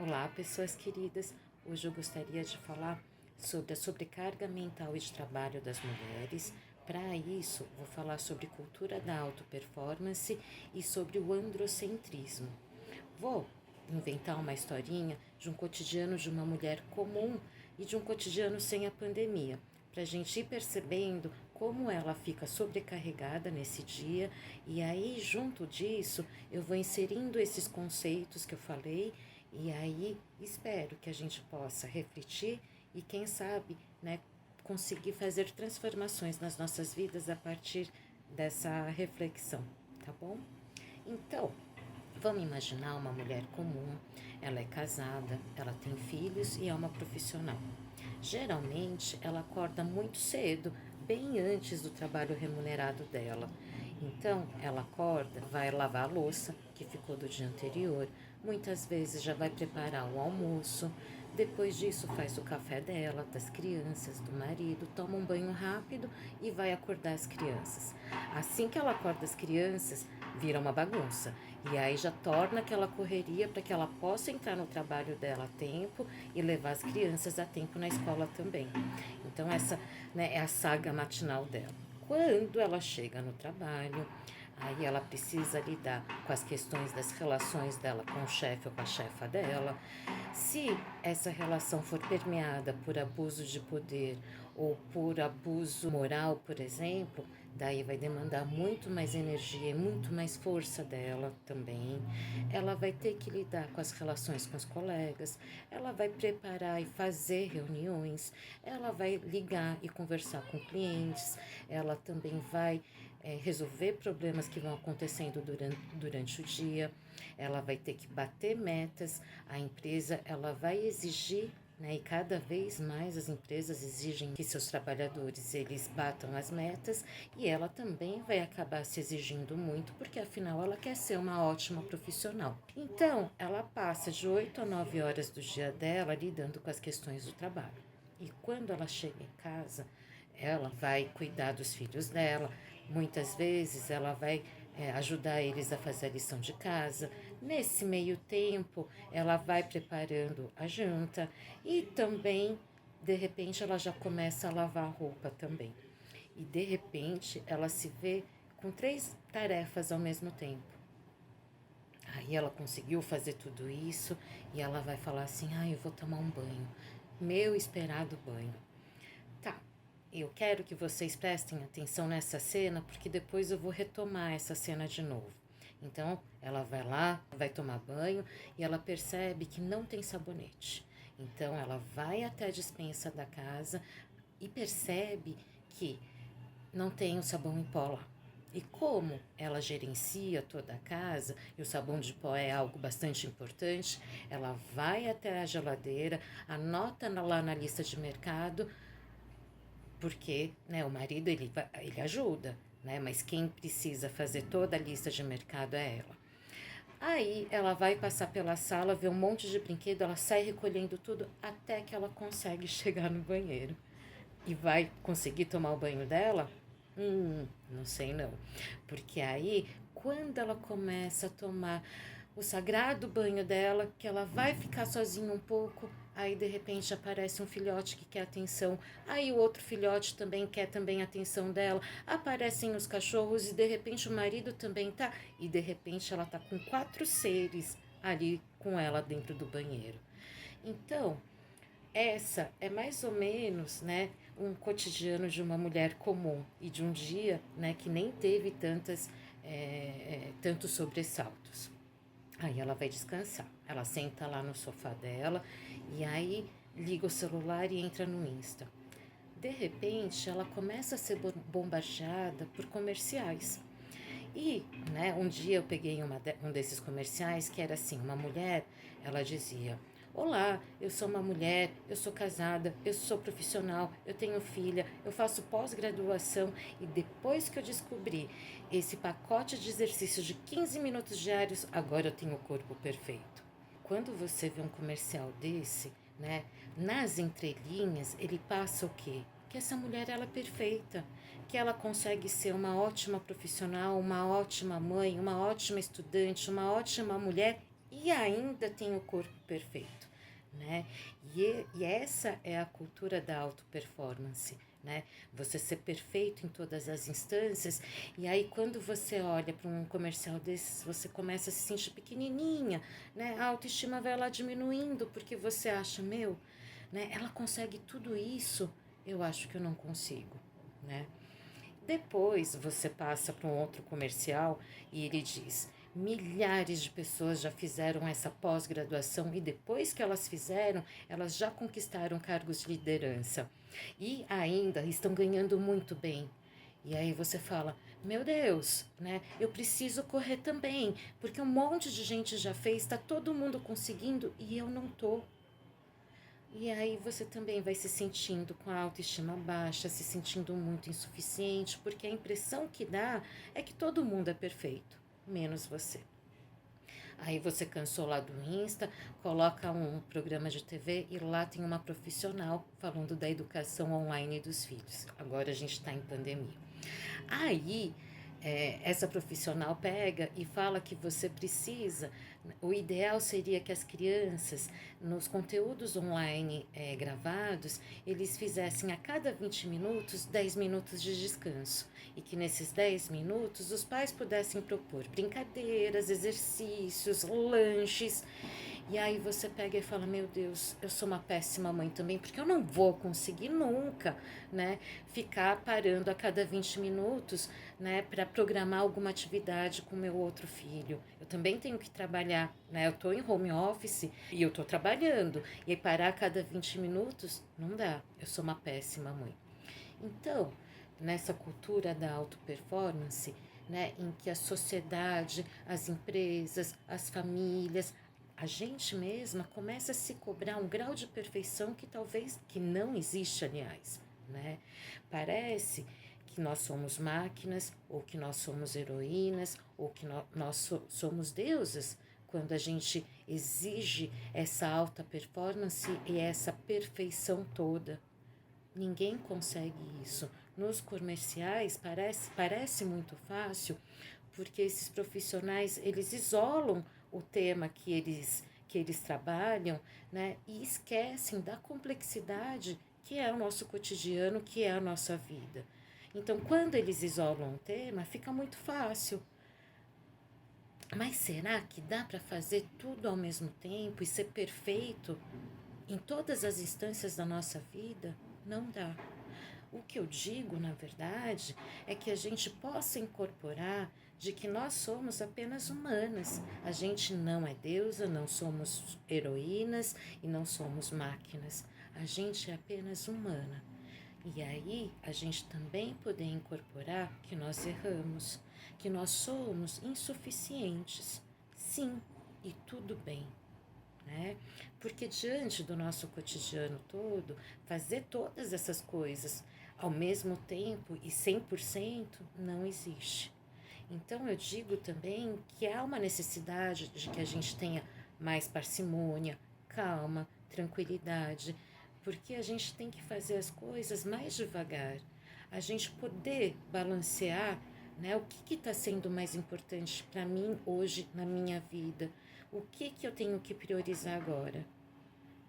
Olá, pessoas queridas. Hoje eu gostaria de falar sobre a sobrecarga mental e de trabalho das mulheres. Para isso, vou falar sobre cultura da auto-performance e sobre o androcentrismo. Vou inventar uma historinha de um cotidiano de uma mulher comum e de um cotidiano sem a pandemia, para a gente ir percebendo como ela fica sobrecarregada nesse dia, e aí, junto disso, eu vou inserindo esses conceitos que eu falei, e aí espero que a gente possa refletir e, quem sabe, né, conseguir fazer transformações nas nossas vidas a partir dessa reflexão, tá bom? Então, vamos imaginar uma mulher comum, ela é casada, ela tem filhos e é uma profissional. Geralmente, ela acorda muito cedo, bem antes do trabalho remunerado dela. Então, ela acorda, vai lavar a louça que ficou do dia anterior, muitas vezes já vai preparar o almoço, depois disso faz o café dela, das crianças, do marido, toma um banho rápido e vai acordar as crianças. Assim que ela acorda as crianças, vira uma bagunça. E aí já torna aquela correria para que ela possa entrar no trabalho dela a tempo e levar as crianças a tempo na escola também. Então essa, né, é a saga matinal dela. Quando ela chega no trabalho, aí ela precisa lidar com as questões das relações dela com o chefe ou com a chefa dela. Se essa relação for permeada por abuso de poder ou por abuso moral, por exemplo, daí vai demandar muito mais energia e muito mais força dela também. Ela vai ter que lidar com as relações com os colegas, ela vai preparar e fazer reuniões, ela vai ligar e conversar com clientes, ela também vai resolver problemas que vão acontecendo durante o dia, ela vai ter que bater metas, a empresa ela vai exigir, né, e cada vez mais as empresas exigem que seus trabalhadores eles batam as metas, e ela também vai acabar se exigindo muito, porque afinal ela quer ser uma ótima profissional. Então, ela passa de 8 a 9 horas do dia dela lidando com as questões do trabalho. E quando ela chega em casa, ela vai cuidar dos filhos dela, muitas vezes ela vai ajudar eles a fazer a lição de casa. Nesse meio tempo, ela vai preparando a janta e também, de repente, ela já começa a lavar a roupa também. E de repente, ela se vê com 3 tarefas ao mesmo tempo. Aí ela conseguiu fazer tudo isso e ela vai falar assim: eu vou tomar um banho, meu esperado banho. Tá, eu quero que vocês prestem atenção nessa cena, porque depois eu vou retomar essa cena de novo. Então, ela vai lá, vai tomar banho e ela percebe que não tem sabonete. Então, ela vai até a despensa da casa e percebe que não tem o sabão em pó lá. E como ela gerencia toda a casa, e o sabão de pó é algo bastante importante, ela vai até a geladeira, anota lá na lista de mercado, porque, né, o marido ele ajuda, né, mas quem precisa fazer toda a lista de mercado é ela. Aí ela vai passar pela sala, vê um monte de brinquedo, ela sai recolhendo tudo até que ela consegue chegar no banheiro. E vai conseguir tomar o banho dela? Não sei não. Porque aí, quando ela começa a tomar o sagrado banho dela, que ela vai ficar sozinha um pouco, aí de repente aparece um filhote que quer atenção, aí o outro filhote também quer também a atenção dela, aparecem os cachorros e de repente o marido também tá, e de repente ela tá com 4 seres ali com ela dentro do banheiro. Então, essa é mais ou menos, né, um cotidiano de uma mulher comum e de um dia, né, que nem teve tantos sobressaltos. Aí ela vai descansar. Ela senta lá no sofá dela e aí liga o celular e entra no Insta. De repente, ela começa a ser bombardeada por comerciais. E, né, um dia eu peguei um desses comerciais que era assim, uma mulher, ela dizia: olá, eu sou uma mulher, eu sou casada, eu sou profissional, eu tenho filha, eu faço pós-graduação e depois que eu descobri esse pacote de exercícios de 15 minutos diários, agora eu tenho o corpo perfeito. Quando você vê um comercial desse, né, nas entrelinhas, ele passa o quê? Que essa mulher ela é perfeita, que ela consegue ser uma ótima profissional, uma ótima mãe, uma ótima estudante, uma ótima mulher e ainda tem o corpo perfeito, né? E essa é a cultura da auto-performance, né? Você ser perfeito em todas as instâncias, e aí quando você olha para um comercial desses, você começa a se sentir pequenininha, né? A autoestima vai lá diminuindo, porque você acha, meu, né? Ela consegue tudo isso, eu acho que eu não consigo, né? Depois você passa para um outro comercial e ele diz: milhares de pessoas já fizeram essa pós-graduação e depois que elas fizeram, elas já conquistaram cargos de liderança e ainda estão ganhando muito bem. E aí você fala: meu Deus, né? Eu preciso correr também, porque um monte de gente já fez, está todo mundo conseguindo e eu não tô. E aí você também vai se sentindo com a autoestima baixa, se sentindo muito insuficiente, porque a impressão que dá é que todo mundo é perfeito, menos você. Aí você cansou lá do Insta, coloca um programa de TV e lá tem uma profissional falando da educação online dos filhos. Agora a gente está em pandemia. Aí, essa profissional pega e fala que você precisa. O ideal seria que as crianças, nos conteúdos online gravados, eles fizessem a cada 20 minutos, 10 minutos de descanso. E que nesses 10 minutos os pais pudessem propor brincadeiras, exercícios, lanches. E aí você pega e fala: meu Deus, eu sou uma péssima mãe também, porque eu não vou conseguir nunca, né, ficar parando a cada 20 minutos, né, para programar alguma atividade com meu outro filho. Eu também tenho que trabalhar, né? Eu tô em home office e eu tô trabalhando. E aí parar a cada 20 minutos, não dá. Eu sou uma péssima mãe. Então, nessa cultura da auto-performance, né, em que a sociedade, as empresas, as famílias, a gente mesma começa a se cobrar um grau de perfeição que talvez que não existe, aliás, né? Parece que nós somos máquinas, ou que nós somos heroínas, ou que nós somos deusas, quando a gente exige essa alta performance e essa perfeição toda. Ninguém consegue isso. Nos comerciais parece muito fácil, porque esses profissionais, eles isolam o tema que eles trabalham, né, e esquecem da complexidade que é o nosso cotidiano, que é a nossa vida. Então, quando eles isolam o tema, fica muito fácil. Mas será que dá para fazer tudo ao mesmo tempo e ser perfeito em todas as instâncias da nossa vida? Não dá. O que eu digo, na verdade, é que a gente possa incorporar de que nós somos apenas humanas. A gente não é deusa, não somos heroínas e não somos máquinas. A gente é apenas humana. E aí a gente também poder incorporar que nós erramos, que nós somos insuficientes. Sim, e tudo bem. Né? Porque diante do nosso cotidiano todo, fazer todas essas coisas ao mesmo tempo e 100% não existe. Então eu digo também que há uma necessidade de que a gente tenha mais parcimônia, calma, tranquilidade, porque a gente tem que fazer as coisas mais devagar, a gente poder balancear, né, o que está sendo mais importante para mim hoje na minha vida, o que eu tenho que priorizar agora,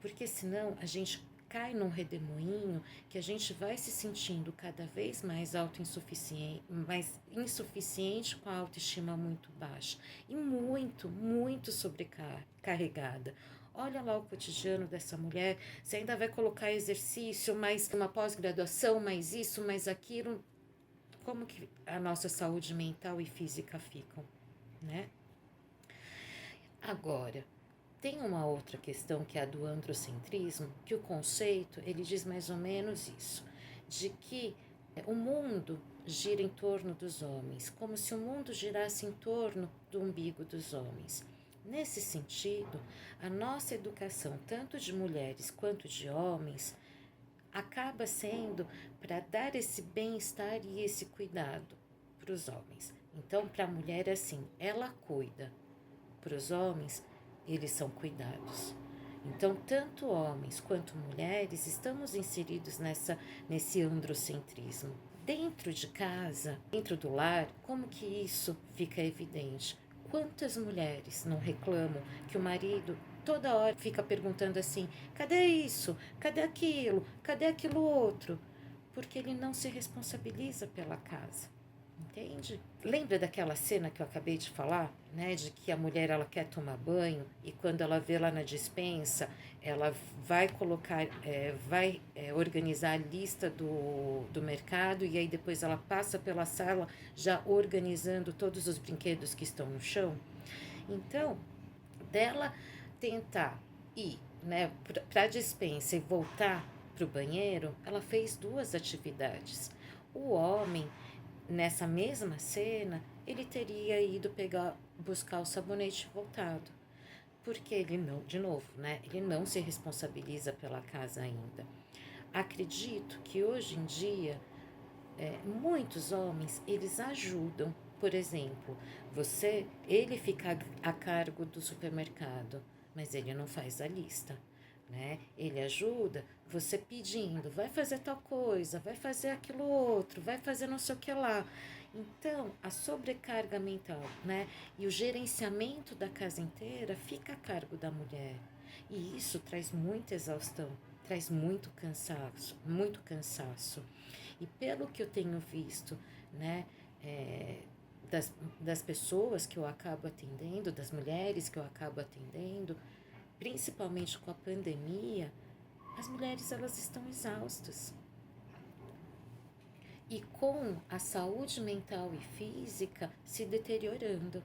porque senão a gente cai num redemoinho que a gente vai se sentindo cada vez mais autoinsuficiente, mais insuficiente, com a autoestima muito baixa e muito sobrecarregada. Olha lá o cotidiano dessa mulher, você ainda vai colocar exercício, mais uma pós-graduação, mais isso, mais aquilo. Como que a nossa saúde mental e física ficam, né? Agora, tem uma outra questão que é a do androcentrismo, que o conceito ele diz mais ou menos isso, de que o mundo gira em torno dos homens, como se o mundo girasse em torno do umbigo dos homens. Nesse sentido, a nossa educação, tanto de mulheres quanto de homens, acaba sendo para dar esse bem-estar e esse cuidado para os homens. Então, para a mulher é assim, ela cuida. Para os homens, eles são cuidados. Então, tanto homens quanto mulheres estamos inseridos nesse androcentrismo. Dentro de casa, dentro do lar, como que isso fica evidente? Quantas mulheres não reclamam que o marido toda hora fica perguntando assim: cadê isso? Cadê aquilo? Cadê aquilo outro? Porque ele não se responsabiliza pela casa. Entende? Lembra daquela cena que eu acabei de falar, né? De que a mulher ela quer tomar banho e quando ela vê lá na despensa, ela vai colocar, organizar a lista do mercado e aí depois ela passa pela sala já organizando todos os brinquedos que estão no chão. Então, dela tentar ir, né, para a despensa e voltar para o banheiro, ela fez duas atividades. O homem nessa mesma cena, ele teria ido buscar o sabonete e voltado. Porque ele não, de novo, né? Ele não se responsabiliza pela casa ainda. Acredito que hoje em dia, muitos homens, eles ajudam. Por exemplo, ele fica a cargo do supermercado, mas ele não faz a lista. Né? Ele ajuda você pedindo, vai fazer tal coisa, vai fazer aquilo outro, vai fazer não sei o que lá. Então, a sobrecarga mental, né? E o gerenciamento da casa inteira fica a cargo da mulher. E isso traz muita exaustão, traz muito cansaço, muito cansaço. E pelo que eu tenho visto, né? Das pessoas que eu acabo atendendo, das mulheres que eu acabo atendendo, principalmente com a pandemia, as mulheres elas estão exaustas. E com a saúde mental e física se deteriorando.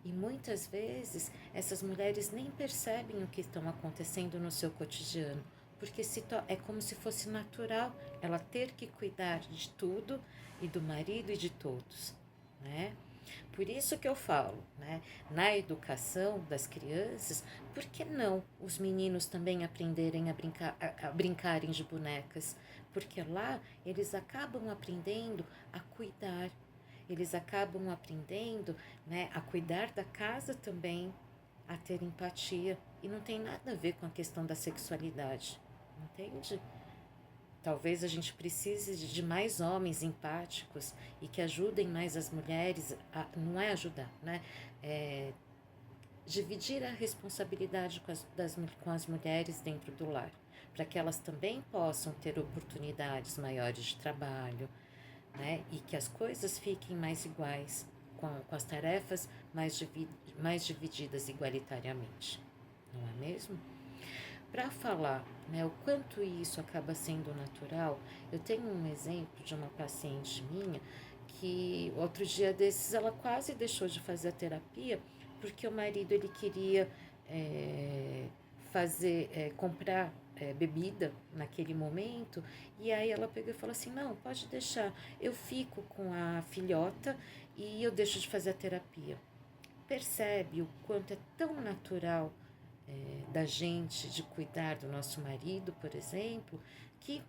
E muitas vezes essas mulheres nem percebem o que estão acontecendo no seu cotidiano, porque é como se fosse natural ela ter que cuidar de tudo e do marido e de todos, né? Por isso que eu falo, né? Na educação das crianças, por que não os meninos também aprenderem a brincarem de bonecas? Porque lá eles acabam aprendendo a cuidar, eles acabam aprendendo, né, a cuidar da casa também, a ter empatia. E não tem nada a ver com a questão da sexualidade, entende? Talvez a gente precise de mais homens empáticos e que ajudem mais as mulheres, não é ajudar, né? Dividir a responsabilidade com as mulheres dentro do lar, para que elas também possam ter oportunidades maiores de trabalho, né? E que as coisas fiquem mais iguais, com as tarefas mais divididas igualitariamente, não é mesmo? Para falar, né, o quanto isso acaba sendo natural, eu tenho um exemplo de uma paciente minha que outro dia desses ela quase deixou de fazer a terapia porque o marido ele queria comprar bebida naquele momento e aí ela pegou e falou assim, não, pode deixar, eu fico com a filhota e eu deixo de fazer a terapia. Percebe o quanto é tão natural da gente de cuidar do nosso marido, por exemplo, que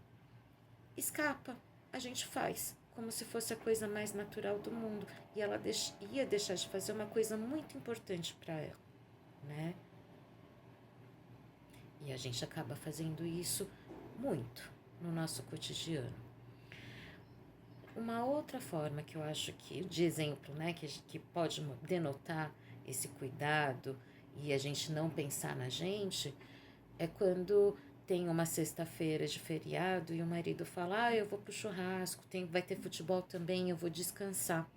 escapa, a gente faz como se fosse a coisa mais natural do mundo e ela ia deixar de fazer uma coisa muito importante para ela, né? E a gente acaba fazendo isso muito no nosso cotidiano. Uma outra forma que eu acho que, de exemplo, né, que pode denotar esse cuidado e a gente não pensar na gente, é quando tem uma sexta-feira de feriado e o marido fala, eu vou pro churrasco, vai ter futebol também, eu vou descansar.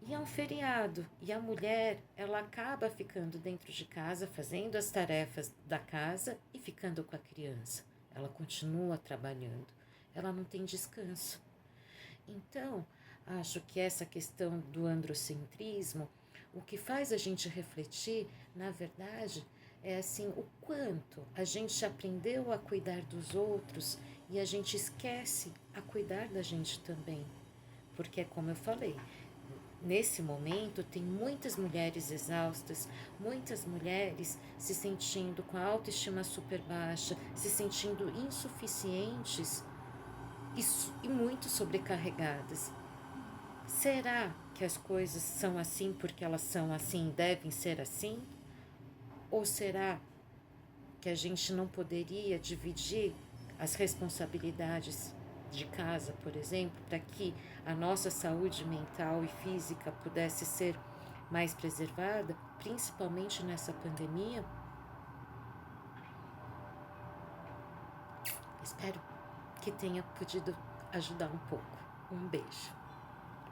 E é um feriado, e a mulher, ela acaba ficando dentro de casa, fazendo as tarefas da casa e ficando com a criança. Ela continua trabalhando, ela não tem descanso. Então, acho que essa questão do androcentrismo, o que faz a gente refletir, na verdade, é assim, o quanto a gente aprendeu a cuidar dos outros e a gente esquece a cuidar da gente também. Porque, como eu falei, nesse momento tem muitas mulheres exaustas, muitas mulheres se sentindo com a autoestima super baixa, se sentindo insuficientes e muito sobrecarregadas. Será que as coisas são assim porque elas são assim e devem ser assim? Ou será que a gente não poderia dividir as responsabilidades de casa, por exemplo, para que a nossa saúde mental e física pudesse ser mais preservada, principalmente nessa pandemia? Espero que tenha podido ajudar um pouco. Um beijo.